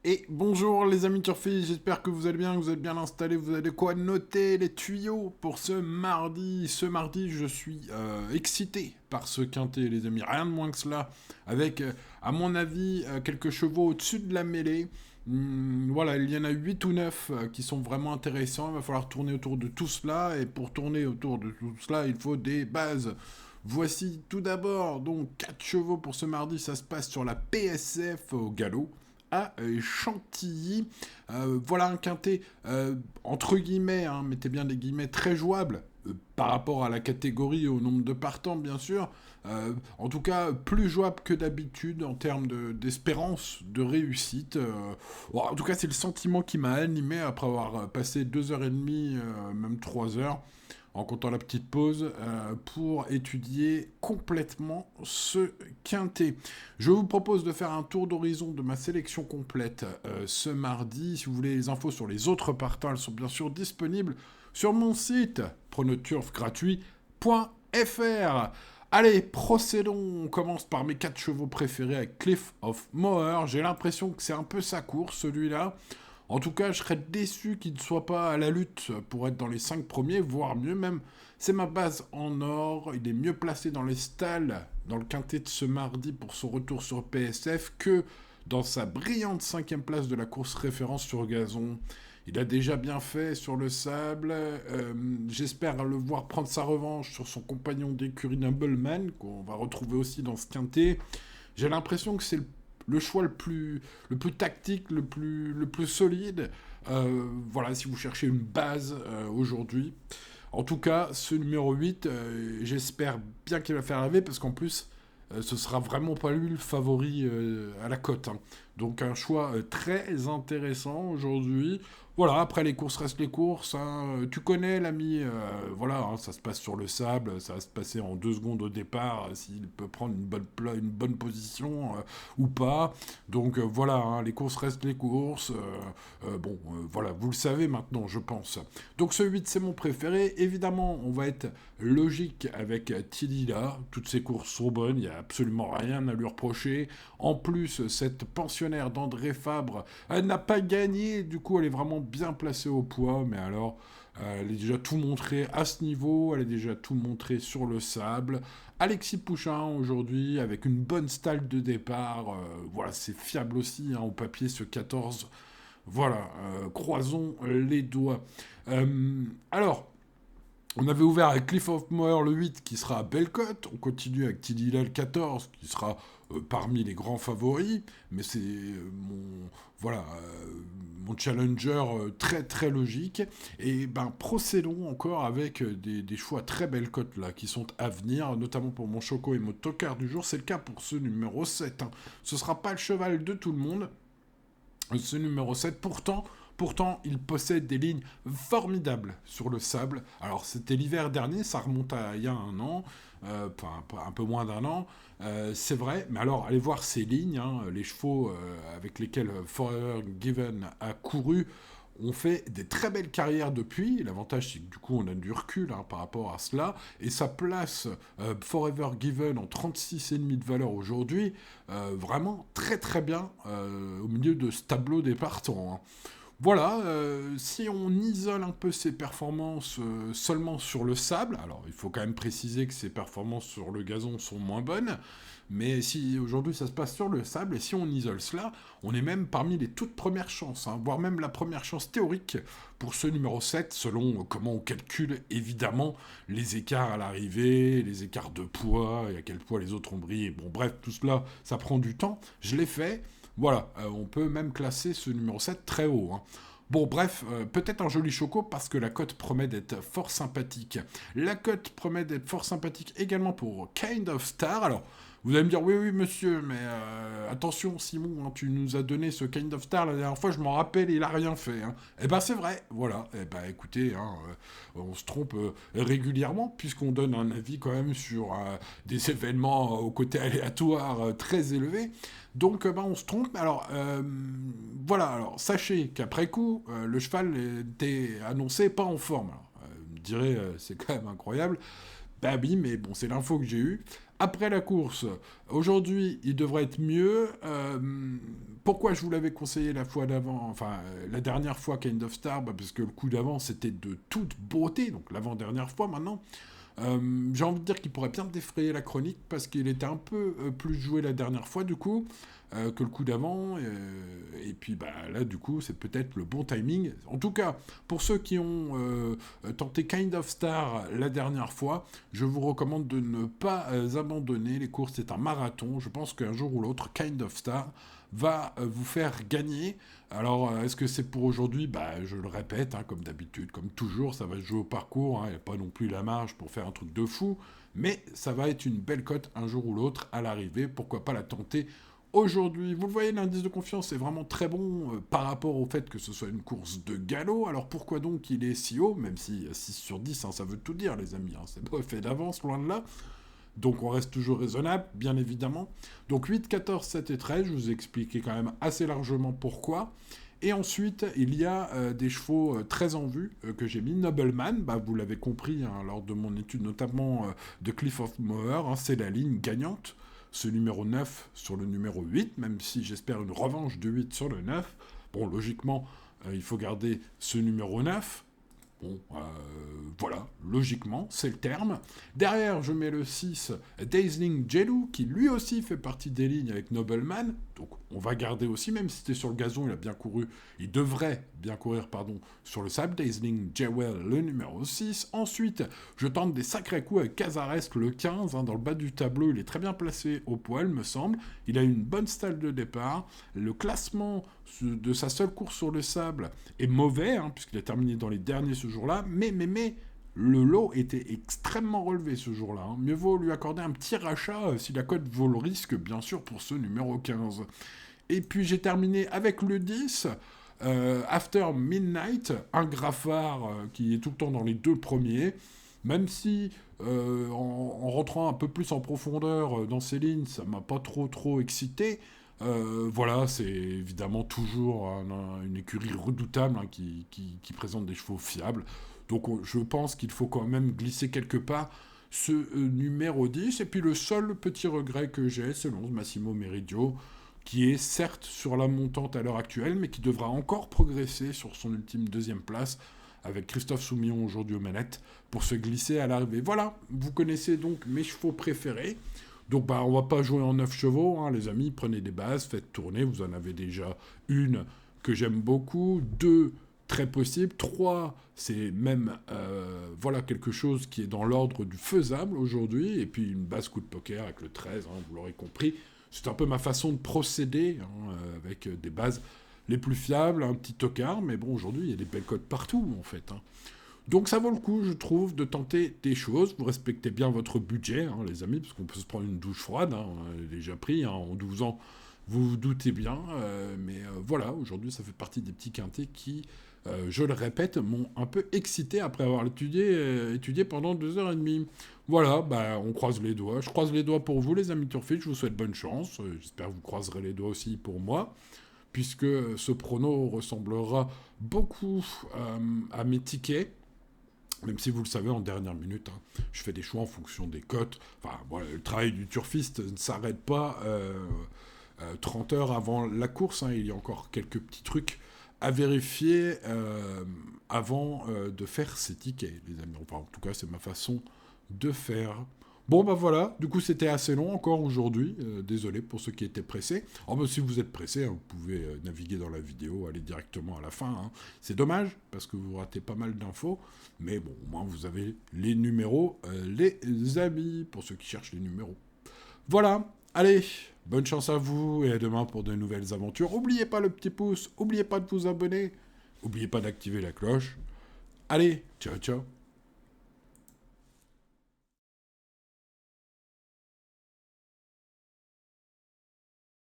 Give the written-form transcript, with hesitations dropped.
Et bonjour les amis turfis, j'espère que vous allez bien, que vous êtes bien installés, vous avez de quoi noter les tuyaux pour ce mardi. Ce mardi, je suis excité par ce quintet, les amis, rien de moins que cela, avec, à mon avis, quelques chevaux au-dessus de la mêlée. Voilà, il y en a 8 ou 9 qui sont vraiment intéressants, il va falloir tourner autour de tout cela, et pour tourner autour de tout cela, il faut des bases. Voici tout d'abord donc 4 chevaux pour ce mardi, ça se passe sur la PSF au galop à Chantilly. Voilà un quintet entre guillemets, hein, mettez bien des guillemets, très jouable par rapport à la catégorie et au nombre de partants, bien sûr. En tout cas, plus jouable que d'habitude en termes d'espérance de réussite. Bon, en tout cas, c'est le sentiment qui m'a animé après avoir passé 2h30, même 3 heures en comptant la petite pause, pour étudier complètement ce quintet. Je vous propose de faire un tour d'horizon de ma sélection complète ce mardi. Si vous voulez les infos sur les autres partants, elles sont bien sûr disponibles sur mon site pronoturfgratuit.fr. Allez, procédons. On commence par mes 4 chevaux préférés avec Cliff of Moher. J'ai l'impression que c'est un peu sa course, celui-là. En tout cas, je serais déçu qu'il ne soit pas à la lutte pour être dans les 5 premiers, voire mieux même. C'est ma base en or. Il est mieux placé dans les stalles, dans le quintet de ce mardi pour son retour sur PSF, que dans sa brillante 5e place de la course référence sur gazon. Il a déjà bien fait sur le sable. J'espère le voir prendre sa revanche sur son compagnon d'écurie Nobleman, qu'on va retrouver aussi dans ce quintet. J'ai l'impression que c'est le choix le plus tactique, le plus solide. Voilà, si vous cherchez une base aujourd'hui. En tout cas, ce numéro 8, j'espère bien qu'il va faire rêver parce qu'en plus, ce sera vraiment pas lui le favori à la cote, hein. Donc un choix très intéressant aujourd'hui. Voilà, après les courses restent les courses, hein. Tu connais l'ami, voilà, hein, ça se passe sur le sable, ça va se passer en 2 secondes au départ, s'il peut prendre une bonne position ou pas. Donc voilà, hein, les courses restent les courses. Bon, voilà, vous le savez maintenant, je pense. Donc ce 8, c'est mon préféré. Évidemment, on va être logique avec Tilly là. Toutes ses courses sont bonnes, il n'y a absolument rien à lui reprocher. En plus, cette pensionnaire d'André Fabre, elle n'a pas gagné, du coup elle est vraiment bien placée au poids, mais alors elle est déjà tout montré à ce niveau, elle est déjà tout montré sur le sable. Alexis Pouchin aujourd'hui avec une bonne stalle de départ, voilà c'est fiable aussi, hein, au papier ce 14. Voilà, croisons les doigts. Alors, on avait ouvert avec Cliff of Moher le 8 qui sera à Bellecote. On continue avec Tidila le 14 qui sera parmi les grands favoris. Mais c'est voilà, mon challenger très très logique. Et ben procédons encore avec des choix très belles cotes là qui sont à venir, notamment pour mon Choco et mon Tocard du jour. C'est le cas pour ce numéro 7, hein. Ce sera pas le cheval de tout le monde, ce numéro 7. Pourtant, il possède des lignes formidables sur le sable. Alors, c'était l'hiver dernier, ça remonte à il y a un an, enfin, un peu moins d'un an, c'est vrai. Mais alors, allez voir ces lignes, hein, les chevaux avec lesquels Forever Given a couru ont fait des très belles carrières depuis. L'avantage, c'est que du coup, on a du recul, hein, par rapport à cela. Et ça place Forever Given en 36,5 de valeur aujourd'hui, vraiment très très bien au milieu de ce tableau des partants, hein. Voilà, si on isole un peu ses performances seulement sur le sable, alors il faut quand même préciser que ses performances sur le gazon sont moins bonnes, mais si aujourd'hui ça se passe sur le sable, et si on isole cela, on est même parmi les toutes premières chances, hein, voire même la première chance théorique pour ce numéro 7, selon comment on calcule évidemment les écarts à l'arrivée, les écarts de poids, et à quel poids les autres ont brillé. Bon bref, tout cela, ça prend du temps, je l'ai fait. Voilà, on peut même classer ce numéro 7 très haut, hein. Bon, bref, peut-être un joli choco parce que la cote promet d'être fort sympathique. La cote promet d'être fort sympathique également pour Kind of Star. Alors, vous allez me dire, oui, oui, monsieur, mais attention, Simon, hein, tu nous as donné ce Kind of Star la dernière fois, je m'en rappelle, il a rien fait, hein. Eh ben, c'est vrai, voilà. Eh ben, écoutez, hein, on se trompe régulièrement, puisqu'on donne un avis quand même sur des événements au côté aléatoire très élevés. Donc, ben, on se trompe. Alors, voilà. Alors, sachez qu'après coup, le cheval était annoncé pas en forme. Alors, vous me direz, c'est quand même incroyable. Bah oui, mais bon, c'est l'info que j'ai eue. après la course. Aujourd'hui, il devrait être mieux. Pourquoi je vous l'avais conseillé la fois d'avant, enfin la dernière fois Kind of Star, parce que le coup d'avant c'était de toute beauté, donc l'avant-dernière fois maintenant. J'ai envie de dire qu'il pourrait bien défrayer la chronique parce qu'il était un peu plus joué la dernière fois du coup que le coup d'avant et puis bah là du coup c'est peut-être le bon timing. En tout cas pour ceux qui ont tenté Kind of Star la dernière fois, je vous recommande de ne pas abandonner les courses. C'est un marathon. Je pense qu'un jour ou l'autre Kind of Star va vous faire gagner. Alors, est-ce que c'est pour aujourd'hui? Bah, je le répète, hein, comme d'habitude, comme toujours, ça va se jouer au parcours, hein, il n'y a pas non plus la marge pour faire un truc de fou, mais ça va être une belle cote un jour ou l'autre à l'arrivée, pourquoi pas la tenter aujourd'hui. Vous le voyez, l'indice de confiance est vraiment très bon par rapport au fait que ce soit une course de galop, alors pourquoi donc il est si haut, même si 6 sur 10, hein, ça veut tout dire les amis, hein, c'est pas fait d'avance, loin de là. Donc on reste toujours raisonnable, bien évidemment. Donc 8, 14, 7 et 13, je vous ai expliqué quand même assez largement pourquoi. Et ensuite, il y a des chevaux très en vue que j'ai mis. Nobleman, bah, vous l'avez compris hein, lors de mon étude notamment de Cliff of Moher, hein, c'est la ligne gagnante. Ce numéro 9 sur le numéro 8, même si j'espère une revanche de 8 sur le 9. Bon, logiquement, il faut garder ce numéro 9. Bon, voilà, logiquement, c'est le terme. Derrière, je mets le 6, Dazzling Jello, qui lui aussi fait partie des lignes avec Nobleman. Donc, on va garder aussi, même si c'était sur le gazon, il a bien couru, il devrait bien courir, pardon, sur le sable. Dazzling Jewel, le numéro 6. Ensuite, je tente des sacrés coups avec Cazares, le 15, hein, dans le bas du tableau. Il est très bien placé au poil, me semble. Il a une bonne stalle de départ. Le classement de sa seule course sur le sable est mauvais, hein, puisqu'il a terminé dans les derniers ce jour-là. Mais, le lot était extrêmement relevé ce jour-là. Hein. Mieux vaut lui accorder un petit rachat si la cote vaut le risque, bien sûr, pour ce numéro 15. Et puis j'ai terminé avec le 10, After Midnight, un graffard qui est tout le temps dans les deux premiers. Même si, en rentrant un peu plus en profondeur dans ces lignes, ça m'a pas trop excité. Voilà, c'est évidemment toujours une écurie redoutable hein, qui présente des chevaux fiables. Donc je pense qu'il faut quand même glisser quelque part ce numéro 10. Et puis le seul petit regret que j'ai, c'est l'11 Massimo Meridio, qui est certes sur la montante à l'heure actuelle, mais qui devra encore progresser sur son ultime deuxième place, avec Christophe Soumillon aujourd'hui aux manettes, pour se glisser à l'arrivée. Voilà, vous connaissez donc mes chevaux préférés. Donc bah, on va pas jouer en 9 chevaux, hein, les amis, prenez des bases, faites tourner, vous en avez déjà une que j'aime beaucoup, 2 très possible, 3 c'est même voilà quelque chose qui est dans l'ordre du faisable aujourd'hui, et puis une base coup de poker avec le 13, hein, vous l'aurez compris, c'est un peu ma façon de procéder, hein, avec des bases les plus fiables, un petit tocard, mais bon aujourd'hui il y a des belles cotes partout en fait, hein. Donc ça vaut le coup, je trouve, de tenter des choses. Vous respectez bien votre budget, hein, les amis, parce qu'on peut se prendre une douche froide. Hein, on a déjà pris, hein, en 12 ans, vous vous doutez bien. Mais voilà, aujourd'hui, ça fait partie des petits quintés qui, je le répète, m'ont un peu excité après avoir étudié pendant 2h30. Voilà, bah, on croise les doigts. Je croise les doigts pour vous, les amis Turfit. Je vous souhaite bonne chance. J'espère que vous croiserez les doigts aussi pour moi, puisque ce prono ressemblera beaucoup à mes tickets. Même si vous le savez, en dernière minute, hein, je fais des choix en fonction des cotes. Enfin, voilà, le travail du turfiste ne s'arrête pas 30 heures avant la course. Hein, il y a encore quelques petits trucs à vérifier avant de faire ces tickets, les amis. Enfin, en tout cas, c'est ma façon de faire. Bon, bah voilà, du coup c'était assez long encore aujourd'hui, désolé pour ceux qui étaient pressés. Oh, bah, si vous êtes pressés, hein, vous pouvez naviguer dans la vidéo, aller directement à la fin. Hein. C'est dommage, parce que vous ratez pas mal d'infos, mais bon, au moins vous avez les numéros, les amis, pour ceux qui cherchent les numéros. Voilà, allez, bonne chance à vous, et à demain pour de nouvelles aventures. N'oubliez pas le petit pouce, n'oubliez pas de vous abonner, n'oubliez pas d'activer la cloche. Allez, ciao ciao.